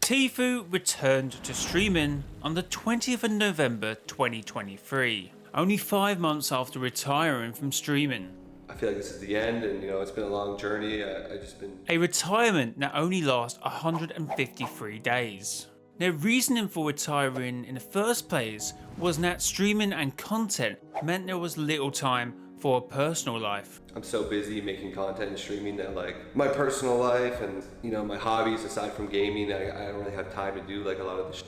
Tfue returned to streaming on the 20th of November 2023, only 5 months after retiring from streaming. I feel like this is the end, and it's been a long journey. I just been... A retirement that only lasts 153 days. Their reasoning for retiring in the first place was that streaming and content meant there was little time for a personal life. I'm so busy making content and streaming that like my personal life and my hobbies aside from gaming, I don't really have time to do like a lot of the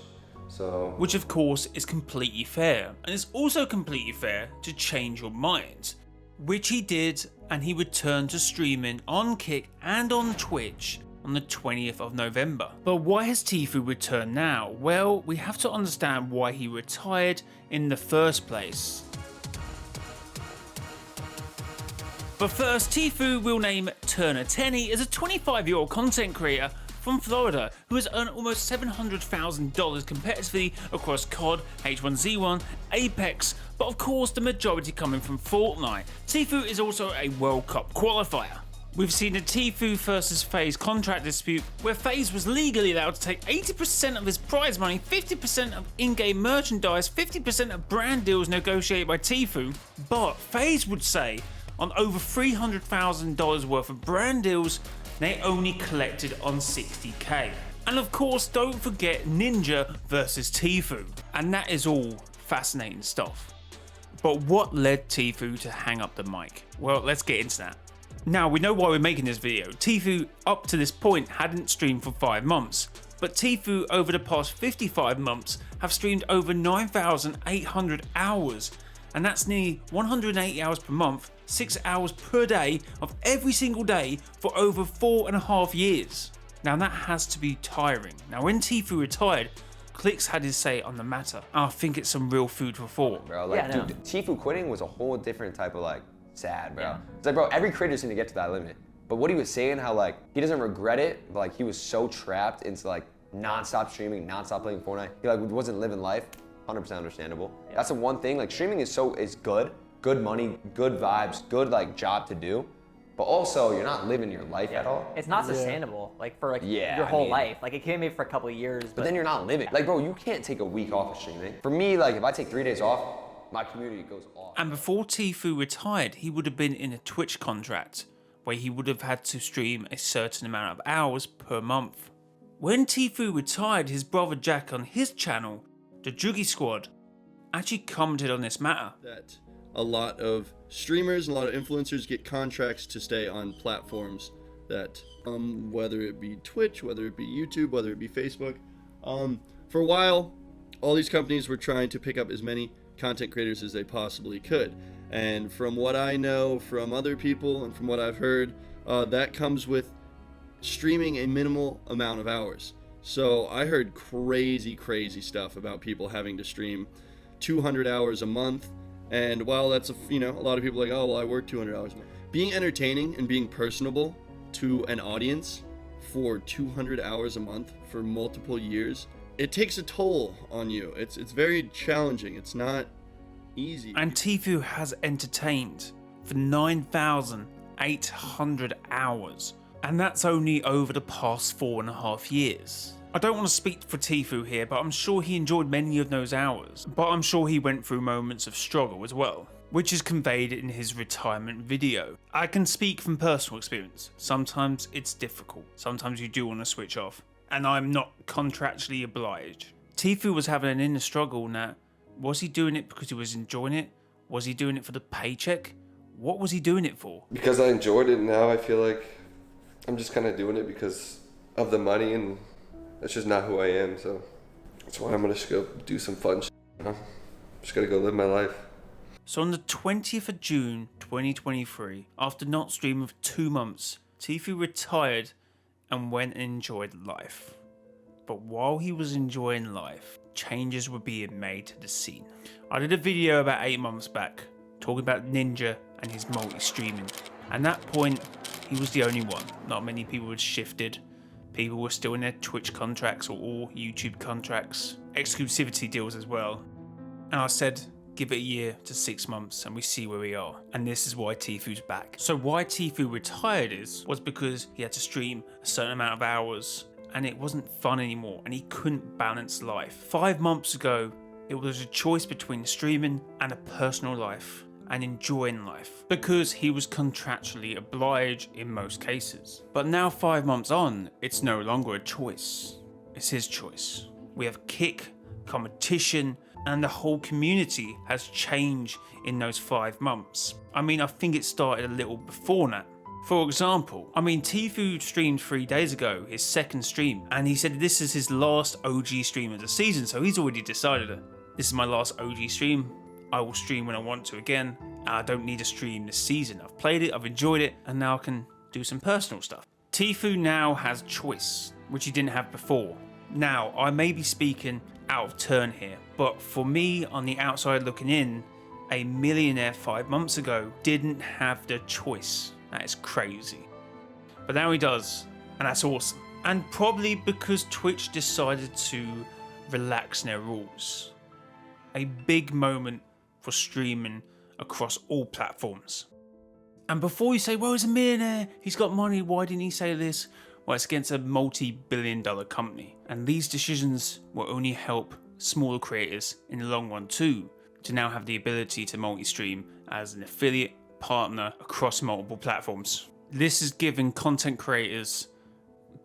so. Which of course is completely fair, and it's also completely fair to change your mind. Which he did, and he returned to streaming on Kick and on Twitch on the 20th of November. But why has Tfue returned now? Well, we have to understand why he retired in the first place. But first, Tfue will name Turner Tenney as a 25-year-old content creator from Florida who has earned almost $700,000 competitively across COD, H1Z1, Apex, but of course the majority coming from Fortnite. Tfue is also a World Cup qualifier. We've seen a Tfue versus FaZe contract dispute where FaZe was legally allowed to take 80% of his prize money, 50% of in-game merchandise, 50% of brand deals negotiated by Tfue, but FaZe would say on over $300,000 worth of brand deals, they only collected on 60k. And of course, don't forget Ninja versus Tfue. And that is all fascinating stuff. But what led Tfue to hang up the mic? Well, let's get into that. Now, we know why we're making this video. Tfue, up to this point, hadn't streamed for 5 months. But Tfue, over the past 55 months, have streamed over 9,800 hours. And that's nearly 180 hours per month, 6 hours per day of every single day for over 4.5 years. Now that has to be tiring. Now when Tfue retired, Clicks had his say on the matter. I think it's some real food for thought. Bro, like, dude, Tfue quitting was a whole different type of like sad, bro. Yeah. It's like, bro, every creator's gonna get to that limit. But what he was saying, how like he doesn't regret it, but like he was so trapped into like non-stop streaming, non-stop playing Fortnite. He like wasn't living life. 100% understandable. Yeah. That's the one thing, like streaming is good money, good vibes, good like job to do, but also you're not living your life at all. It's not sustainable, like for like your whole life. Like it can be for a couple of years, but then you're not living. Like bro, you can't take a week off of streaming. For me, like if I take 3 days off, my community goes off. And before Tfue retired, he would have been in a Twitch contract where he would have had to stream a certain amount of hours per month. When Tfue retired, his brother Jack on his channel, the Juggy Squad, actually commented on this matter. That a lot of streamers and a lot of influencers get contracts to stay on platforms that, whether it be Twitch, whether it be YouTube, whether it be Facebook. For a while, all these companies were trying to pick up as many content creators as they possibly could. And from what I know from other people and from what I've heard, that comes with streaming a minimal amount of hours. So I heard crazy stuff about people having to stream 200 hours a month. And while that's a lot of people are like, oh, well, I work 200 hours a month. Being entertaining and being personable to an audience for 200 hours a month for multiple years, it takes a toll on you. It's very challenging. It's not easy. And Tfue has entertained for 9,800 hours. And that's only over the past 4.5 years. I don't want to speak for Tfue here, but I'm sure he enjoyed many of those hours. But I'm sure he went through moments of struggle as well, which is conveyed in his retirement video. I can speak from personal experience. Sometimes it's difficult. Sometimes you do want to switch off. And I'm not contractually obliged. Tfue was having an inner struggle now. Was he doing it because he was enjoying it? Was he doing it for the paycheck? What was he doing it for? Because I enjoyed it, and now I feel like I'm just kind of doing it because of the money, and that's just not who I am. So that's why I'm gonna just go do some fun shit, Just gotta go live my life. So on the 20th of June 2023, after not streaming for 2 months, Tfue retired and went and enjoyed life. But while he was enjoying life, changes were being made to the scene. I did a video about 8 months back talking about Ninja and his multi-streaming. At that point, he was the only one. Not many people had shifted. People were still in their Twitch contracts or all YouTube contracts. Exclusivity deals as well. And I said, give it a year to 6 months and we see where we are. And this is why Tfue's back. So why Tfue retired was because he had to stream a certain amount of hours and it wasn't fun anymore, and he couldn't balance life. 5 months ago, it was a choice between streaming and a personal life and enjoying life, because he was contractually obliged in most cases. But now 5 months on, it's no longer a choice. It's his choice. We have kick, competition, and the whole community has changed in those 5 months. I mean, I think it started a little before that. For example, Tfue streamed 3 days ago, his second stream, and he said this is his last OG stream of the season, so he's already decided it. This is my last OG stream. I will stream when I want to again. I don't need a stream this season. I've played it, I've enjoyed it, and now I can do some personal stuff. Tfue now has choice, which he didn't have before. Now, I may be speaking out of turn here, but for me, on the outside looking in, a millionaire 5 months ago didn't have the choice. That is crazy. But now he does, and that's awesome. And probably because Twitch decided to relax their rules. A big moment for streaming across all platforms. And before you say, well, he's a millionaire, he's got money, why didn't he say this? Well, it's against a multi-billion-dollar company. And these decisions will only help smaller creators in the long run too, to now have the ability to multi-stream as an affiliate partner across multiple platforms. This is giving content creators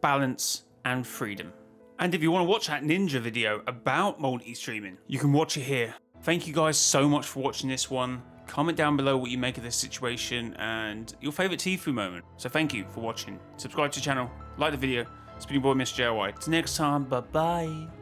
balance and freedom. And if you want to watch that ninja video about multi-streaming, you can watch it here. Thank you guys so much for watching this one. Comment down below what you make of this situation and your favourite Tfue moment. So thank you for watching. Subscribe to the channel, like the video. It's been your boy mrjayowhy. Till next time, bye bye.